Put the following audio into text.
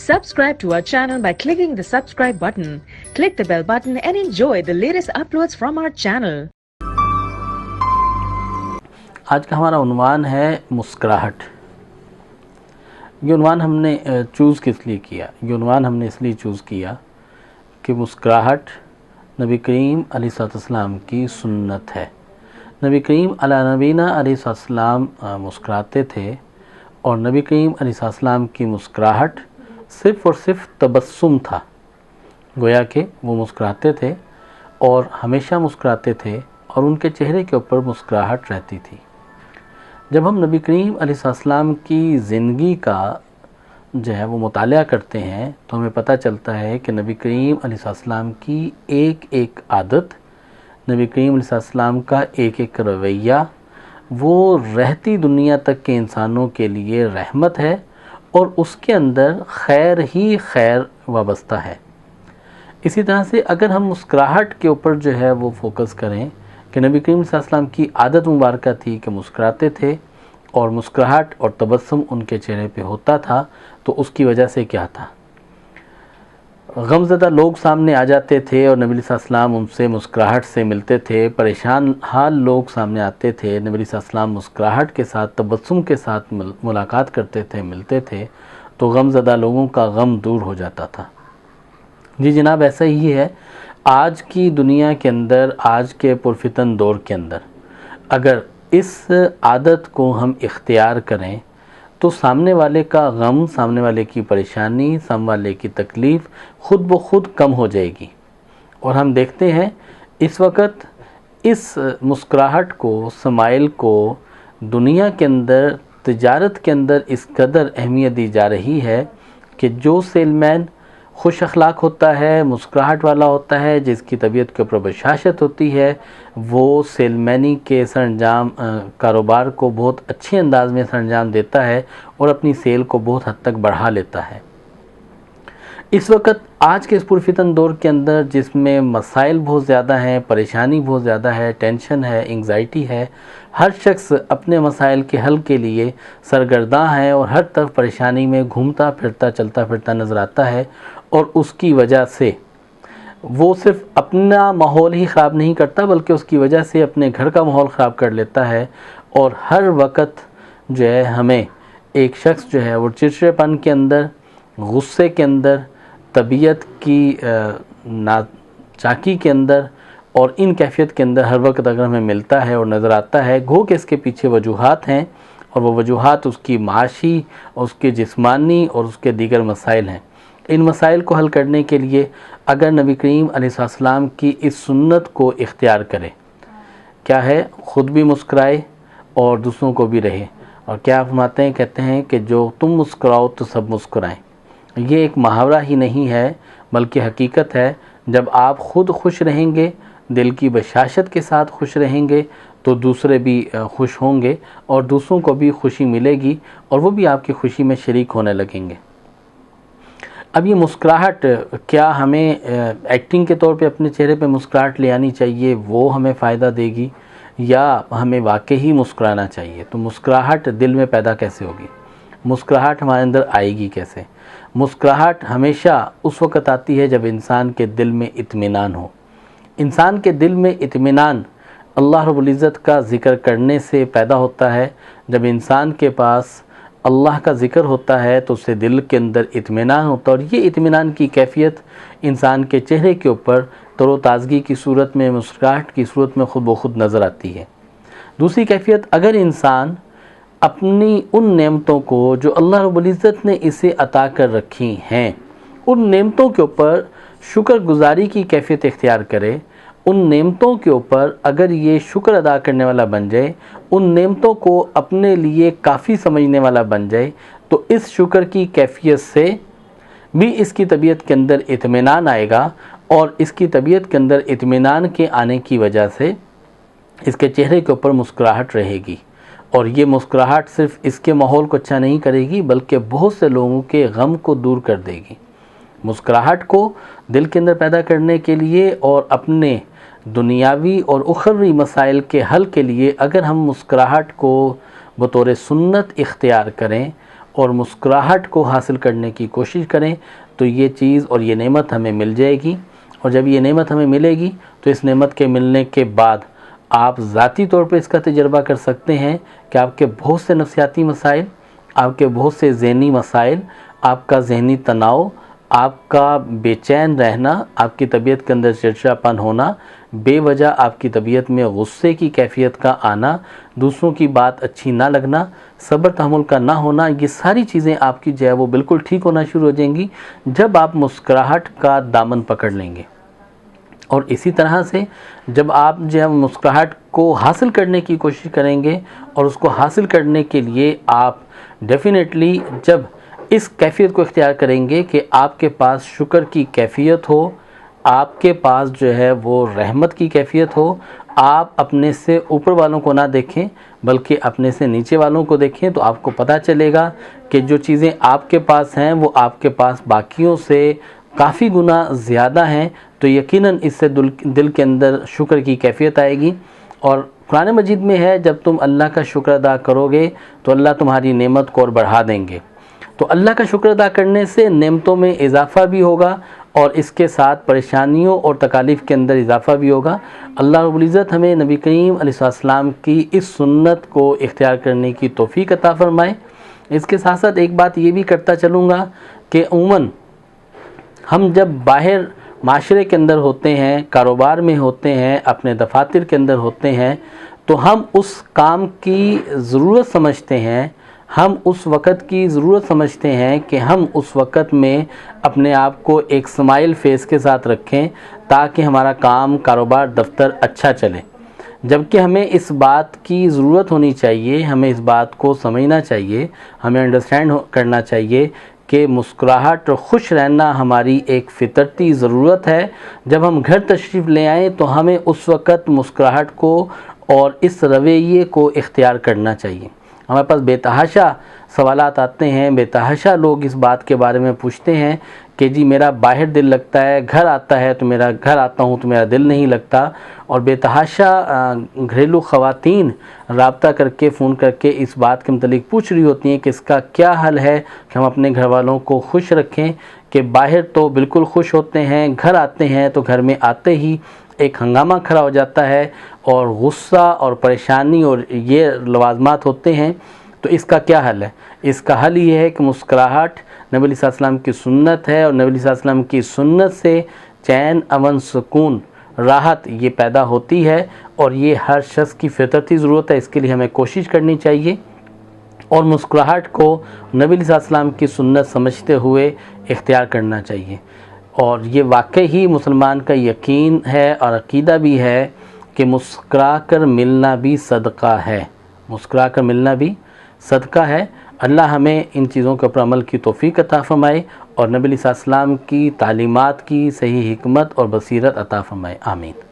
Subscribe to our channel by clicking the subscribe button. Click the bell button and enjoy the latest uploads from our channel. آج کا ہمارا عنوان ہے مسکراہٹ۔ یہ عنوان ہم نے چوز کس لیے کیا؟ یہ عنوان ہم نے اس لیے چوز کیا کہ مسکراہٹ نبی کریم علیہ السلام کی سنت ہے۔ نبی کریم علیہ نبینا علیہ السلام مسکراتے تھے، اور نبی کریم علیہ السلام کی مسکراہٹ صرف اور صرف تبسم تھا، گویا کہ وہ مسکراتے تھے اور ہمیشہ مسکراتے تھے، اور ان کے چہرے کے اوپر مسکراہٹ رہتی تھی۔ جب ہم نبی کریم علیہ السلام کی زندگی کا جو ہے وہ مطالعہ کرتے ہیں تو ہمیں پتہ چلتا ہے کہ نبی کریم علیہ السلام کی ایک ایک عادت، نبی کریم علیہ السلام کا ایک ایک رویہ، وہ رہتی دنیا تک کے انسانوں کے لیے رحمت ہے، اور اس کے اندر خیر ہی خیر وابستہ ہے۔ اسی طرح سے اگر ہم مسکراہٹ کے اوپر جو ہے وہ فوکس کریں کہ نبی کریم صلی اللہ علیہ وسلم کی عادت مبارکہ تھی کہ مسکراتے تھے، اور مسکراہٹ اور تبسم ان کے چہرے پہ ہوتا تھا، تو اس کی وجہ سے کیا تھا؟ غمزدہ لوگ سامنے آ جاتے تھے اور نبی صلی اللہ علیہ وسلم ان سے مسکراہٹ سے ملتے تھے، پریشان حال لوگ سامنے آتے تھے، نبی صلی اللہ علیہ وسلم مسکراہٹ کے ساتھ تبسم کے ساتھ ملاقات کرتے تھے، ملتے تھے، تو غمزدہ لوگوں کا غم دور ہو جاتا تھا۔ جی جناب، ایسا ہی ہے آج کی دنیا کے اندر، آج کے پرفتن دور کے اندر اگر اس عادت کو ہم اختیار کریں تو سامنے والے کا غم، سامنے والے کی پریشانی، سامنے والے کی تکلیف خود بخود کم ہو جائے گی۔ اور ہم دیکھتے ہیں اس وقت اس مسکراہٹ کو، سمائل کو دنیا کے اندر، تجارت کے اندر اس قدر اہمیت دی جا رہی ہے کہ جو سیل مین خوش اخلاق ہوتا ہے، مسکراہٹ والا ہوتا ہے، جس کی طبیعت کے اوپر بشاشت ہوتی ہے، وہ سیل مینی کے سر انجام کاروبار کو بہت اچھے انداز میں سر انجام دیتا ہے اور اپنی سیل کو بہت حد تک بڑھا لیتا ہے۔ اس وقت آج کے اس پرفتن دور کے اندر جس میں مسائل بہت زیادہ ہیں، پریشانی بہت زیادہ ہے، ٹینشن ہے، انگزائٹی ہے، ہر شخص اپنے مسائل کے حل کے لیے سرگرداں ہے اور ہر طرف پریشانی میں گھومتا پھرتا، چلتا پھرتا نظر آتا ہے، اور اس کی وجہ سے وہ صرف اپنا ماحول ہی خراب نہیں کرتا بلکہ اس کی وجہ سے اپنے گھر کا ماحول خراب کر لیتا ہے، اور ہر وقت جو ہے ہمیں ایک شخص جو ہے وہ چڑچڑاپن کے اندر، غصے کے اندر، طبیعت کی ناچاکی کے اندر اور ان کیفیت کے اندر ہر وقت اگر ہمیں ملتا ہے اور نظر آتا ہے، گو کہ اس کے پیچھے وجوہات ہیں، اور وہ وجوہات اس کی معاشی اور اس کے جسمانی اور اس کے دیگر مسائل ہیں۔ ان مسائل کو حل کرنے کے لیے اگر نبی کریم علیہ السلام کی اس سنت کو اختیار کرے، کیا ہے؟ خود بھی مسکرائے اور دوسروں کو بھی رہے، اور کیا فرماتے ہیں؟ کہتے ہیں کہ جو تم مسکراؤ تو سب مسکرائیں۔ یہ ایک محاورہ ہی نہیں ہے بلکہ حقیقت ہے۔ جب آپ خود خوش رہیں گے، دل کی بشاشت کے ساتھ خوش رہیں گے، تو دوسرے بھی خوش ہوں گے اور دوسروں کو بھی خوشی ملے گی، اور وہ بھی آپ کی خوشی میں شریک ہونے لگیں گے۔ اب یہ مسکراہٹ کیا ہمیں ایکٹنگ کے طور پہ اپنے چہرے پہ مسکراہٹ لے آنی چاہیے، وہ ہمیں فائدہ دے گی، یا ہمیں واقعی مسکرانا چاہیے؟ تو مسکراہٹ دل میں پیدا کیسے ہوگی؟ مسکراہٹ ہمارے اندر آئے گی کیسے؟ مسکراہٹ ہمیشہ اس وقت آتی ہے جب انسان کے دل میں اطمینان ہو۔ انسان کے دل میں اطمینان اللہ رب العزت کا ذکر کرنے سے پیدا ہوتا ہے۔ جب انسان کے پاس اللہ کا ذکر ہوتا ہے تو اسے دل کے اندر اطمینان ہوتا ہے، اور یہ اطمینان کی کیفیت انسان کے چہرے کے اوپر تر و تازگی کی صورت میں، مسکراہٹ کی صورت میں خود بخود نظر آتی ہے۔ دوسری کیفیت، اگر انسان اپنی ان نعمتوں کو جو اللہ رب العزت نے اسے عطا کر رکھی ہیں، ان نعمتوں کے اوپر شکر گزاری کی کیفیت اختیار کرے، ان نعمتوں کے اوپر اگر یہ شکر ادا کرنے والا بن جائے، ان نعمتوں کو اپنے لیے کافی سمجھنے والا بن جائے، تو اس شکر کی کیفیت سے بھی اس کی طبیعت کے اندر اطمینان آئے گا، اور اس کی طبیعت کے اندر اطمینان کے آنے کی وجہ سے اس کے چہرے کے اوپر مسکراہٹ رہے گی، اور یہ مسکراہٹ صرف اس کے ماحول کو اچھا نہیں کرے گی بلکہ بہت سے لوگوں کے غم کو دور کر دے گی۔ مسکراہٹ کو دل کے اندر پیدا کرنے کے لیے اور اپنے دنیاوی اور اخروی مسائل کے حل کے لیے اگر ہم مسکراہٹ کو بطور سنت اختیار کریں اور مسکراہٹ کو حاصل کرنے کی کوشش کریں تو یہ چیز اور یہ نعمت ہمیں مل جائے گی. اور جب یہ نعمت ہمیں ملے گی تو اس نعمت کے ملنے کے بعد آپ ذاتی طور پہ اس کا تجربہ کر سکتے ہیں کہ آپ کے بہت سے نفسیاتی مسائل، آپ کے بہت سے ذہنی مسائل، آپ کا ذہنی تناؤ، آپ کا بے چین رہنا، آپ کی طبیعت کے اندر چڑچڑاپن ہونا، بے وجہ آپ کی طبیعت میں غصے کی کیفیت کا آنا، دوسروں کی بات اچھی نہ لگنا، صبر تحمل کا نہ ہونا، یہ ساری چیزیں آپ کی جو ہے وہ بالکل ٹھیک ہونا شروع ہو جائیں گی جب آپ مسکراہٹ کا دامن پکڑ لیں گے. اور اسی طرح سے جب آپ جو ہے مسکراہٹ کو حاصل کرنے کی کوشش کریں گے اور اس کو حاصل کرنے کے لیے آپ ڈیفینیٹلی جب اس کیفیت کو اختیار کریں گے کہ آپ کے پاس شکر کی کیفیت ہو، آپ کے پاس جو ہے وہ رحمت کی کیفیت ہو، آپ اپنے سے اوپر والوں کو نہ دیکھیں بلکہ اپنے سے نیچے والوں کو دیکھیں، تو آپ کو پتہ چلے گا کہ جو چیزیں آپ کے پاس ہیں وہ آپ کے پاس باقیوں سے کافی گنا زیادہ ہیں. تو یقیناً اس سے دل کے اندر شکر کی کیفیت آئے گی. اور قرآن مجید میں ہے جب تم اللہ کا شکر ادا کرو گے تو اللہ تمہاری نعمت کو اور بڑھا دیں گے. تو اللہ کا شکر ادا کرنے سے نعمتوں میں اضافہ بھی ہوگا اور اس کے ساتھ پریشانیوں اور تکالیف کے اندر اضافہ بھی ہوگا. اللہ رب العزت ہمیں نبی کریم علیہ السلام کی اس سنت کو اختیار کرنے کی توفیق عطا فرمائے. اس کے ساتھ ساتھ ایک بات یہ بھی کرتا چلوں گا کہ عموماً ہم جب باہر معاشرے کے اندر ہوتے ہیں، کاروبار میں ہوتے ہیں، اپنے دفاتر کے اندر ہوتے ہیں، تو ہم اس کام کی ضرورت سمجھتے ہیں، ہم اس وقت کی ضرورت سمجھتے ہیں کہ ہم اس وقت میں اپنے آپ کو ایک اسمائل فیس کے ساتھ رکھیں تاکہ ہمارا کام، کاروبار، دفتر اچھا چلے. جبکہ ہمیں اس بات کی ضرورت ہونی چاہیے، ہمیں اس بات کو سمجھنا چاہیے، ہمیں انڈرسٹینڈ کرنا چاہیے کہ مسکراہٹ اور خوش رہنا ہماری ایک فطرتی ضرورت ہے. جب ہم گھر تشریف لے آئیں تو ہمیں اس وقت مسکراہٹ کو اور اس رویے کو اختیار کرنا چاہیے. ہمارے پاس بے تحاشا سوالات آتے ہیں، بے تحاشا لوگ اس بات کے بارے میں پوچھتے ہیں کہ جی میرا باہر دل لگتا ہے، گھر آتا ہے تو گھر آتا ہوں تو میرا دل نہیں لگتا. اور بے تحاشا گھریلو خواتین رابطہ کر کے فون کر کے اس بات کے متعلق پوچھ رہی ہوتی ہیں کہ اس کا کیا حل ہے کہ ہم اپنے گھر والوں کو خوش رکھیں کہ باہر تو بالکل خوش ہوتے ہیں، گھر آتے ہیں تو گھر میں آتے ہی ایک ہنگامہ کھڑا ہو جاتا ہے اور غصہ اور پریشانی اور یہ لوازمات ہوتے ہیں. تو اس کا کیا حل ہے؟ اس کا حل یہ ہے کہ مسکراہٹ نبی علیہ السلام کی سنت ہے، اور نبی علیہ السلام کی سنت سے چین، امن، سکون، راحت یہ پیدا ہوتی ہے، اور یہ ہر شخص کی فطرتی ضرورت ہے. اس کے لیے ہمیں کوشش کرنی چاہیے اور مسکراہٹ کو نبی علیہ السلام کی سنت سمجھتے ہوئے اختیار کرنا چاہیے. اور یہ واقعی ہی مسلمان کا یقین ہے اور عقیدہ بھی ہے کہ مسکرا کر ملنا بھی صدقہ ہے، مسکرا کر ملنا بھی صدقہ ہے. اللہ ہمیں ان چیزوں کے اوپر عمل کی توفیق عطا فرمائے اور نبی علیہ السلام کی تعلیمات کی صحیح حکمت اور بصیرت عطا فرمائے. آمین.